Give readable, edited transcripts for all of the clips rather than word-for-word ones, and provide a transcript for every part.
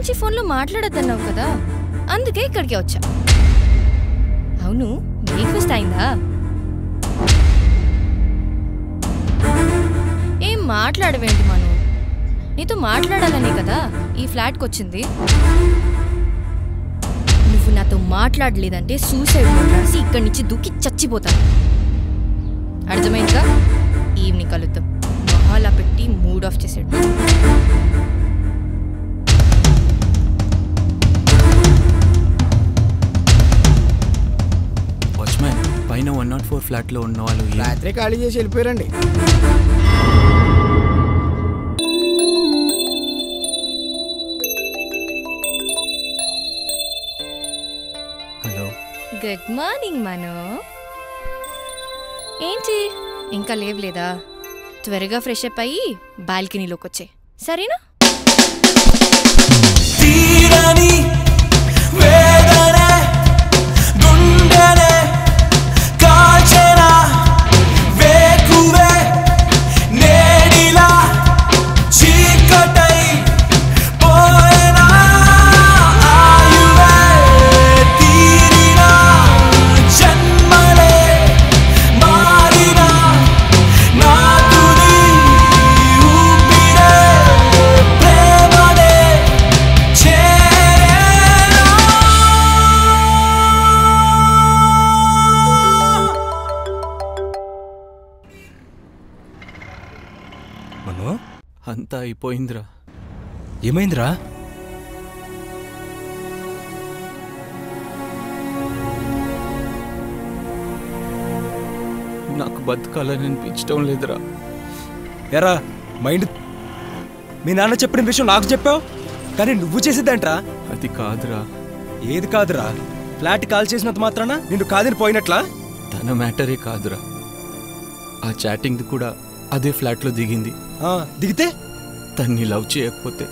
నుంచి ఫోన్లో మాట్లాడొద్దన్నావు కదా, అందుకే ఇక్కడికి వచ్చా. అవును, బ్రేక్ఫాస్ట్ అయిందా? ఏం మాట్లాడవేంటి మను? నీతో మాట్లాడాలనే కదా ఈ ఫ్లాట్కి వచ్చింది. నువ్వు నాతో మాట్లాడలేదంటే సూసైడ్ నోట్ రాసి ఇక్కడి నుంచి దూకి చచ్చిపోతాను. అర్థమైందిగా? ఈవినింగ్ కలుద్దాం. మొహాలా పెట్టి మూడ్ ఆఫ్ చేసాడు. వాచ్మ్యాన్, పైన 104 ఫ్లాట్లో ఉన్న వాళ్ళు రాత్రి ఖాళీ చేసి వెళ్ళిపోయారండి. హలో, గుడ్ మార్నింగ్ మను. ఏంటి ఇంకా లేవలేదా? త్వరగా ఫ్రెష్ అప్ అయ్యి బాల్కనీలోకి వచ్చే, సరేనా? అంతా అయిపోయిందిరా. ఏమైందిరా? నాకు బతకాలని అనిపించడం లేదురా. ఎరా మైండ్, మీ నాన్న చెప్పిన విషయం నాకు చెప్పావు, కానీ నువ్వు చేసేదేంట్రా? అది కాదురా. ఏది కాదురా? ఫ్లాట్ కాల్ చేసినంత మాత్రాన నిన్ను కాదని పోయినట్లా? తన మ్యాటరే కాదురా, ఆ చాటింగ్ది కూడా అదే ఫ్లాట్లో దిగింది. దిగితే తన్ని లవ్ చేయకపోతే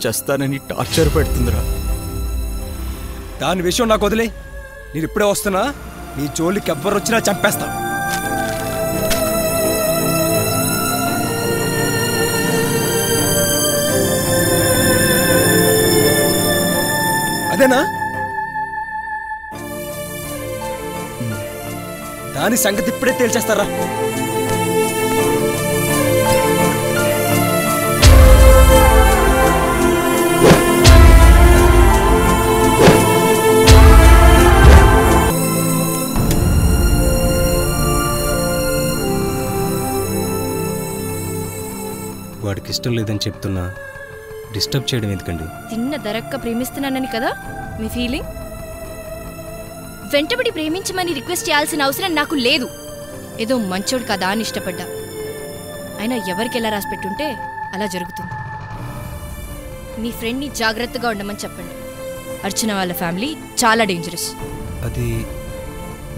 చస్తానని టార్చర్ పెడుతుందిరా. దాని విషయం నాకు వదిలే. నేను ఇప్పుడే వస్తున్నా, నీ జోలికి ఎవ్వరు వచ్చినా చంపేస్తా. అదేనా? దాని సంగతి ఇప్పుడే తేల్చేస్తారా? వాడికి ఇష్టం లేదని చెప్తున్నా, డిస్టర్బ్ చేయడం ఎందుకండి? తిన్న దరక్క ప్రేమిస్తున్నానని కదా మీ ఫీలింగ్? వెంటబడి ప్రేమించమని రిక్వెస్ట్ చేయాల్సిన అవసరం నాకు లేదు. ఏదో మంచోడు కదా అని ఇష్టపడ్డా. అయినా ఎవరికి ఎలా రాసి పెట్టుంటే అలా జరుగుతుంది. మీ ఫ్రెండ్ని జాగ్రత్తగా ఉండమని చెప్పండి. అర్చన వాళ్ళ ఫ్యామిలీ చాలా డేంజరస్. అది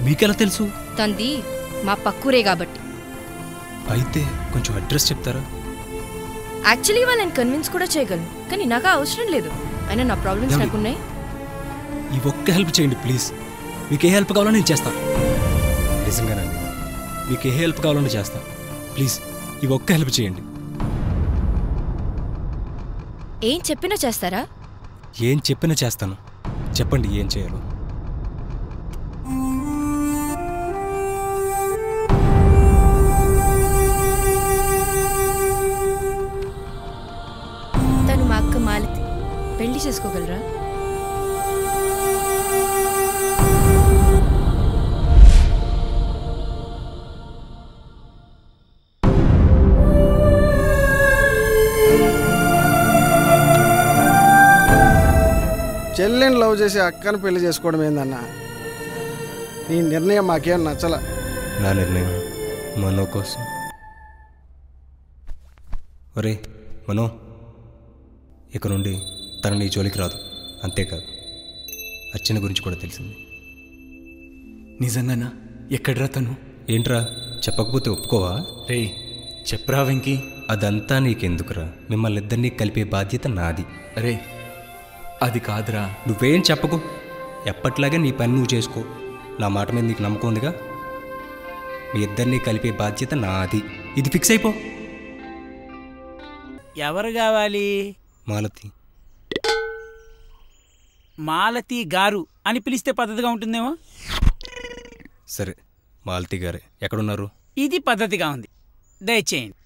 మీకెలా తెలుసు? తంది మా పక్కూరే కాబట్టి. అయితే కొంచెం అడ్రస్ చెప్తారా? యాక్చువల్లీ వాళ్ళని కన్విన్స్ కూడా చేయగలను, కానీ నాకు అవసరం లేదు. అయినా నా ప్రాబ్లమ్స్ నాకున్నాయి. ఈ ఒక్క హెల్ప్ చేయండి ప్లీజ్. మీకు ఏ హెల్ప్ కావాలో నేను చేస్తాను. నిజంగానండి, మీకు ఏ హెల్ప్ కావాలో చేస్తాను. ప్లీజ్ ఈ ఒక్క హెల్ప్ చేయండి. ఏం చెప్పినా చేస్తారా? ఏం చెప్పినా చేస్తాను. చెప్పండి ఏం చేయాలో. తను మా అక్క మాలతి. పెళ్లి చేసుకోగలరా? చెల్లెని లవ్ చేసి అక్కను పెళ్లి చేసుకోవడం ఏందన్నా? నీ నిర్ణయం మాకేం నచ్చల. నా నిర్ణయం మనో కోసం. ఒరే మనో, ఇక నుండి తన నీ జోలికి రాదు. అంతేకాదు, అర్చన గురించి కూడా తెలిసింది. నిజంగానా? ఎక్కడ్రా తను? ఏంట్రా చెప్పకపోతే ఒప్పుకోవా? రే చెప్పరా వెంకీ. అదంతా నీకెందుకురా? మిమ్మల్ని ఇద్దరినీ కలిపే బాధ్యత నాది. అరే అది కాదురా. నువ్వేం చెప్పకు. ఎప్పట్లాగే నీ పని నువ్వు చేసుకో. నా మాట మీద నీకు నమ్మకం ఉందిగా. మీ ఇద్దరినీ కలిపే బాధ్యత నాది. ఇది ఫిక్స్ అయిపో. ఎవరు కావాలి? మాలతి. మాలతి గారు అని పిలిస్తే పద్ధతిగా ఉంటుందేమో. సరే, మాలతి గారే ఎక్కడున్నారు? ఇది పద్ధతిగా ఉంది, దయచేయండి.